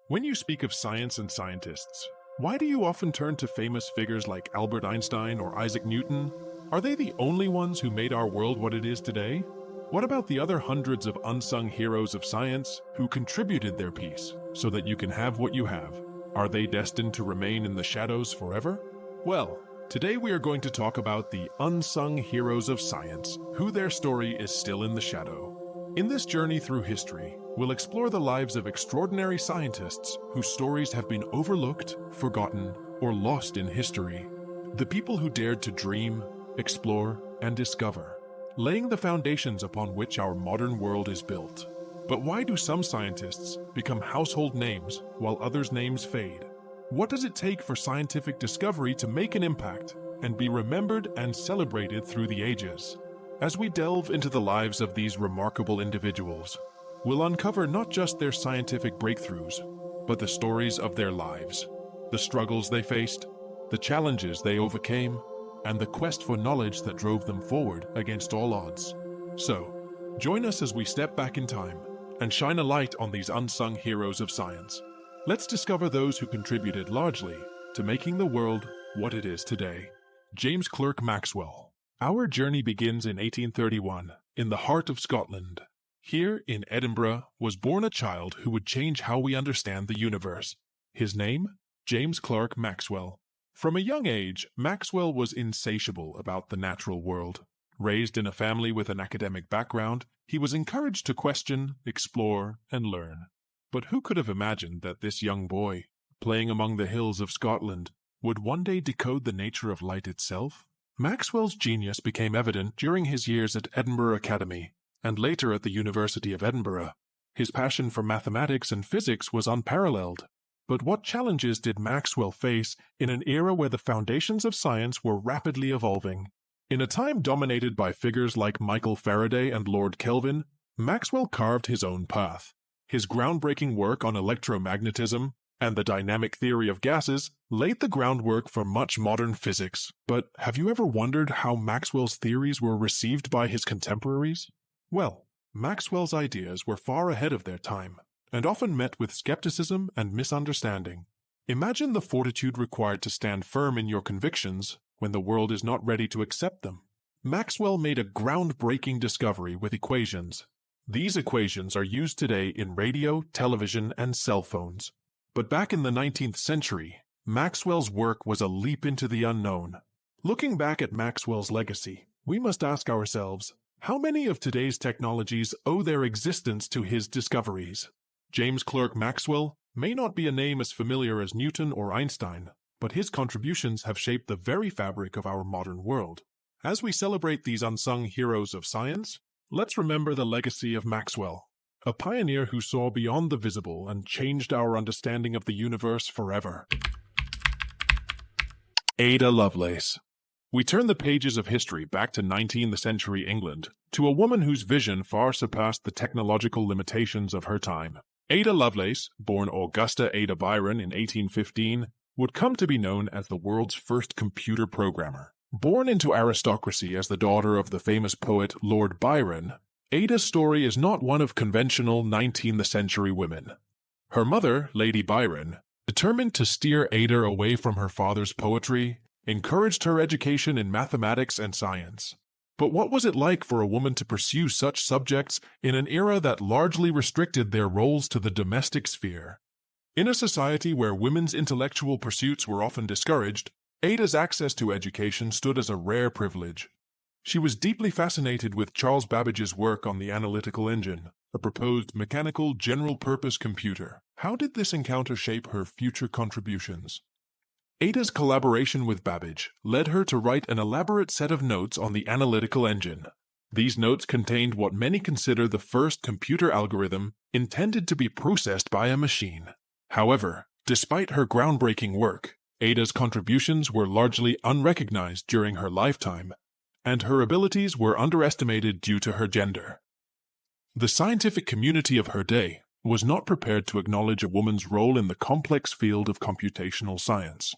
When you speak of science and scientists, why do you often turn to famous figures like Albert Einstein or Isaac Newton? Are they the only ones who made our world what it is today? What about the other hundreds of unsung heroes of science who contributed their piece so that you can have what you have? Are they destined to remain in the shadows forever? Well, today we are going to talk about the unsung heroes of science, who their story is still in the shadow. In this journey through history, we'll explore the lives of extraordinary scientists whose stories have been overlooked, forgotten, or lost in history. The people who dared to dream, explore, and discover, laying the foundations upon which our modern world is built. But why do some scientists become household names while others' names fade? What does it take for scientific discovery to make an impact and be remembered and celebrated through the ages? As we delve into the lives of these remarkable individuals, we'll uncover not just their scientific breakthroughs, but the stories of their lives, the struggles they faced, the challenges they overcame, and the quest for knowledge that drove them forward against all odds. So, join us as we step back in time and shine a light on these unsung heroes of science. Let's discover those who contributed largely to making the world what it is today. James Clerk Maxwell. Our journey begins in 1831, in the heart of Scotland. Here, in Edinburgh, was born a child who would change how we understand the universe. His name? James Clerk Maxwell. From a young age, Maxwell was insatiable about the natural world. Raised in a family with an academic background, he was encouraged to question, explore, and learn. But who could have imagined that this young boy, playing among the hills of Scotland, would one day decode the nature of light itself? Maxwell's genius became evident during his years at Edinburgh Academy, and later at the University of Edinburgh. His passion for mathematics and physics was unparalleled. But what challenges did Maxwell face in an era where the foundations of science were rapidly evolving? In a time dominated by figures like Michael Faraday and Lord Kelvin, Maxwell carved his own path. His groundbreaking work on electromagnetism and the dynamic theory of gases laid the groundwork for much modern physics. But have you ever wondered how Maxwell's theories were received by his contemporaries? Well, Maxwell's ideas were far ahead of their time, and often met with skepticism and misunderstanding. Imagine the fortitude required to stand firm in your convictions when the world is not ready to accept them. Maxwell made a groundbreaking discovery with equations. These equations are used today in radio, television, and cell phones. But back in the 19th century, Maxwell's work was a leap into the unknown. Looking back at Maxwell's legacy, we must ask ourselves, how many of today's technologies owe their existence to his discoveries? James Clerk Maxwell may not be a name as familiar as Newton or Einstein, but his contributions have shaped the very fabric of our modern world. As we celebrate these unsung heroes of science, let's remember the legacy of Maxwell, a pioneer who saw beyond the visible and changed our understanding of the universe forever. Ada Lovelace. We turn the pages of history back to 19th century England, to a woman whose vision far surpassed the technological limitations of her time. Ada Lovelace, born Augusta Ada Byron in 1815, would come to be known as the world's first computer programmer. Born into aristocracy as the daughter of the famous poet Lord Byron, Ada's story is not one of conventional 19th century women. Her mother, Lady Byron, determined to steer Ada away from her father's poetry, encouraged her education in mathematics and science. But what was it like for a woman to pursue such subjects in an era that largely restricted their roles to the domestic sphere? In a society where women's intellectual pursuits were often discouraged, Ada's access to education stood as a rare privilege. She was deeply fascinated with Charles Babbage's work on the analytical engine, a proposed mechanical general-purpose computer. How did this encounter shape her future contributions? Ada's collaboration with Babbage led her to write an elaborate set of notes on the analytical engine. These notes contained what many consider the first computer algorithm intended to be processed by a machine. However, despite her groundbreaking work, Ada's contributions were largely unrecognized during her lifetime, and her abilities were underestimated due to her gender. The scientific community of her day was not prepared to acknowledge a woman's role in the complex field of computational science.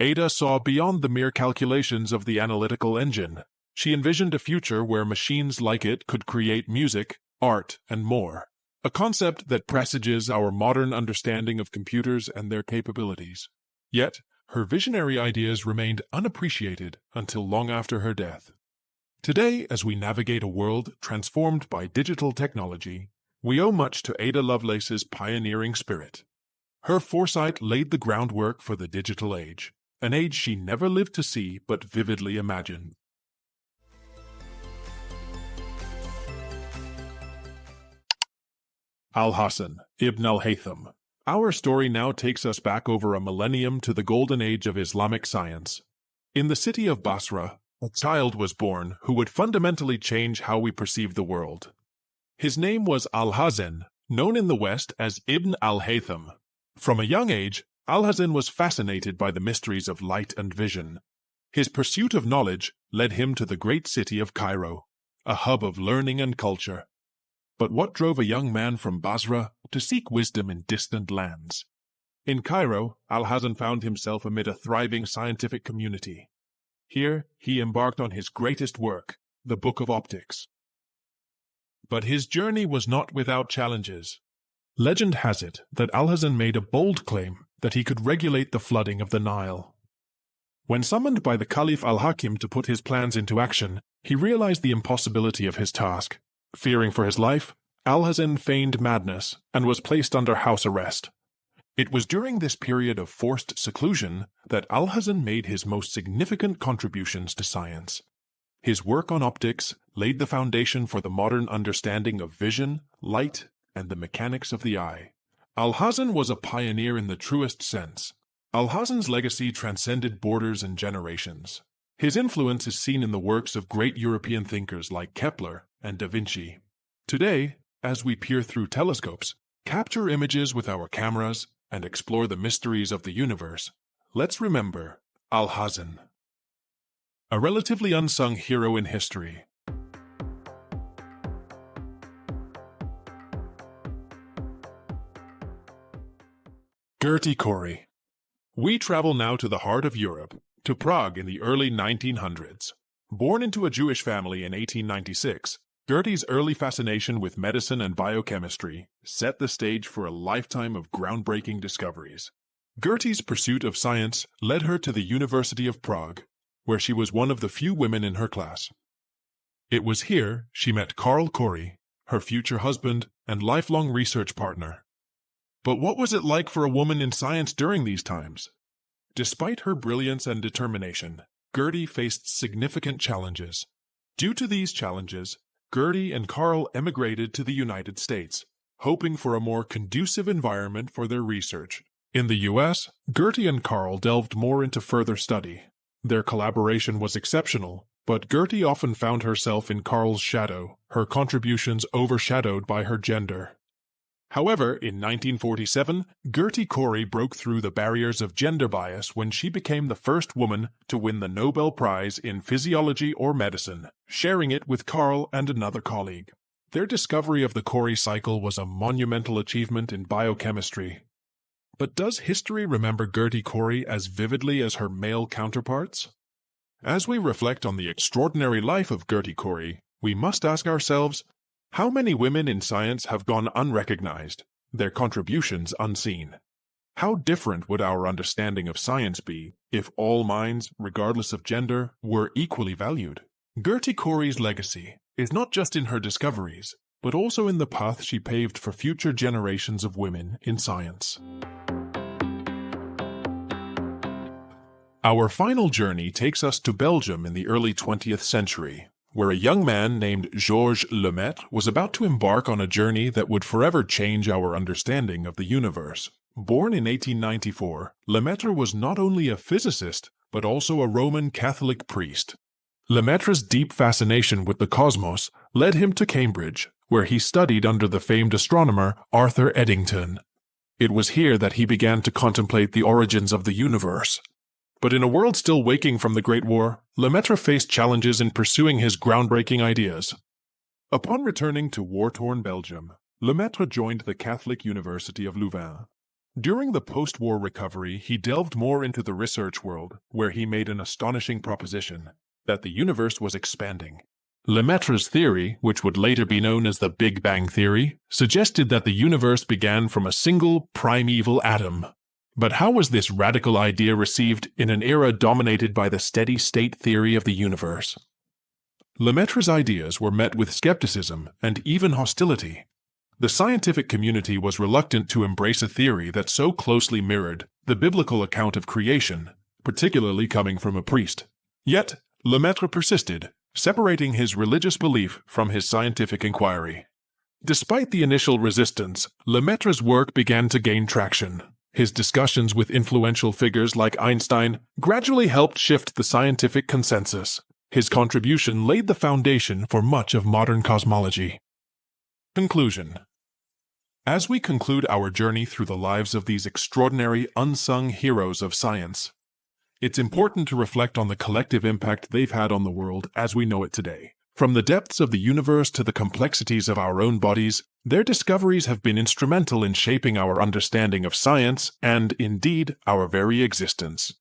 Ada saw beyond the mere calculations of the analytical engine. She envisioned a future where machines like it could create music, art, and more. a concept that presages our modern understanding of computers and their capabilities. Yet, her visionary ideas remained unappreciated until long after her death. Today, as we navigate a world transformed by digital technology, we owe much to Ada Lovelace's pioneering spirit. Her foresight laid the groundwork for the digital age, an age she never lived to see but vividly imagined. Al-Hasan, Ibn al-Haytham. Our story now takes us back over a millennium to the golden age of Islamic science. In the city of Basra, a child was born who would fundamentally change how we perceive the world. His name was Al-Hasan, known in the West as Ibn al-Haytham. From a young age, Al-Hasan was fascinated by the mysteries of light and vision. His pursuit of knowledge led him to the great city of Cairo, a hub of learning and culture. But what drove a young man from Basra to seek wisdom in distant lands? In Cairo, Al-Hasan found himself amid a thriving scientific community. Here, he embarked on his greatest work, the Book of Optics. But his journey was not without challenges. Legend has it that Al-Hasan made a bold claim that he could regulate the flooding of the Nile. When summoned by the Caliph al-Hakim to put his plans into action, he realized the impossibility of his task. Fearing for his life, Al-Hasan feigned madness and was placed under house arrest. It was during this period of forced seclusion that Al-Hasan made his most significant contributions to science. His work on optics laid the foundation for the modern understanding of vision, light, and the mechanics of the eye. Al-Hasan was a pioneer in the truest sense. Al-Hasan's legacy transcended borders and generations. His influence is seen in the works of great European thinkers like Kepler and Da Vinci. Today, as we peer through telescopes, capture images with our cameras, and explore the mysteries of the universe, let's remember Al-Hasan, a relatively unsung hero in history. Gerty cori. We travel now to the heart of Europe, to Prague in the early 1900s. Born into a Jewish family in 1896, Gerty's early fascination with medicine and biochemistry set the stage for a lifetime of groundbreaking discoveries. Gerty's pursuit of science led her to the University of Prague, where she was one of the few women in her class. It was here she met Karl Cori, her future husband and lifelong research partner. But what was it like for a woman in science during these times? Despite her brilliance and determination, Gerty faced significant challenges. Due to these challenges, Gerty and Karl emigrated to the United States, hoping for a more conducive environment for their research. In the U.S., Gerty and Karl delved more into further study. Their collaboration was exceptional, but Gerty often found herself in Karl's shadow, her contributions overshadowed by her gender. However, in 1947, Gerty cori broke through the barriers of gender bias when she became the first woman to win the Nobel Prize in Physiology or Medicine, sharing it with Karl and another colleague. Their discovery of the Cori cycle was a monumental achievement in biochemistry. But does history remember Gerty cori as vividly as her male counterparts? As we reflect on the extraordinary life of Gerty cori, we must ask ourselves, how many women in science have gone unrecognized, their contributions unseen? How different would our understanding of science be if all minds, regardless of gender, were equally valued? Gerty cori's legacy is not just in her discoveries, but also in the path she paved for future generations of women in science. Our final journey takes us to Belgium in the early 20th century, where a young man named Georges Lemaître was about to embark on a journey that would forever change our understanding of the universe. Born in 1894, Lemaître was not only a physicist, but also a Roman Catholic priest. Lemaître's deep fascination with the cosmos led him to Cambridge, where he studied under the famed astronomer Arthur Eddington. It was here that he began to contemplate the origins of the universe. But in a world still waking from the Great War, Lemaître faced challenges in pursuing his groundbreaking ideas. Upon returning to war-torn Belgium, Lemaître joined the Catholic University of Louvain. During the post-war recovery, he delved more into the research world, where he made an astonishing proposition, that the universe was expanding. Lemaître's theory, which would later be known as the Big Bang Theory, suggested that the universe began from a single primeval atom. But how was this radical idea received in an era dominated by the steady-state theory of the universe? Lemaître's ideas were met with skepticism and even hostility. The scientific community was reluctant to embrace a theory that so closely mirrored the biblical account of creation, particularly coming from a priest. Yet, Lemaître persisted, separating his religious belief from his scientific inquiry. Despite the initial resistance, Lemaître's work began to gain traction. His discussions with influential figures like Einstein gradually helped shift the scientific consensus. His contribution laid the foundation for much of modern cosmology. Conclusion. As we conclude our journey through the lives of these extraordinary unsung heroes of science, it's important to reflect on the collective impact they've had on the world as we know it today. From the depths of the universe to the complexities of our own bodies, their discoveries have been instrumental in shaping our understanding of science and, indeed, our very existence.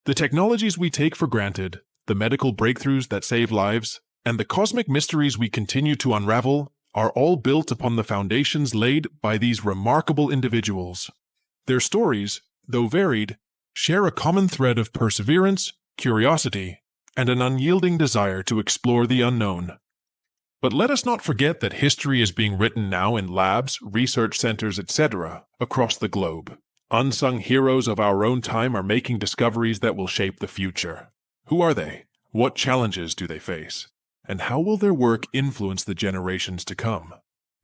The technologies we take for granted, the medical breakthroughs that save lives, and the cosmic mysteries we continue to unravel are all built upon the foundations laid by these remarkable individuals. Their stories, though varied, share a common thread of perseverance, curiosity, and an unyielding desire to explore the unknown. But let us not forget that history is being written now in labs, research centers, etc., across the globe. Unsung heroes of our own time are making discoveries that will shape the future. Who are they? What challenges do they face? And how will their work influence the generations to come?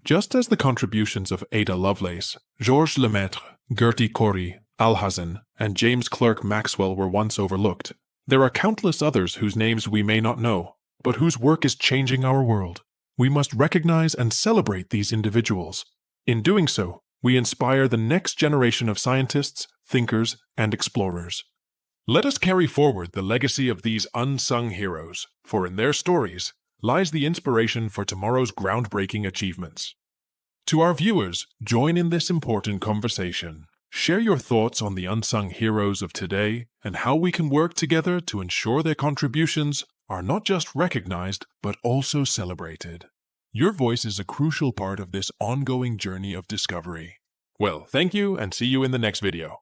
Just as the contributions of Ada Lovelace, Georges Lemaître, Gerty, Cori, alhaytham, and James Clerk Maxwell were once overlooked, there are countless others whose names we may not know, but whose work is changing our world. We must recognize and celebrate these individuals. In doing so, we inspire the next generation of scientists, thinkers, and explorers. Let us carry forward the legacy of these unsung heroes, for in their stories lies the inspiration for tomorrow's groundbreaking achievements. To our viewers, join in this important conversation. Share your thoughts on the unsung heroes of today and how we can work together to ensure their contributions are not just recognized, but also celebrated. Your voice is a crucial part of this ongoing journey of discovery. Well, thank you and see you in the next video.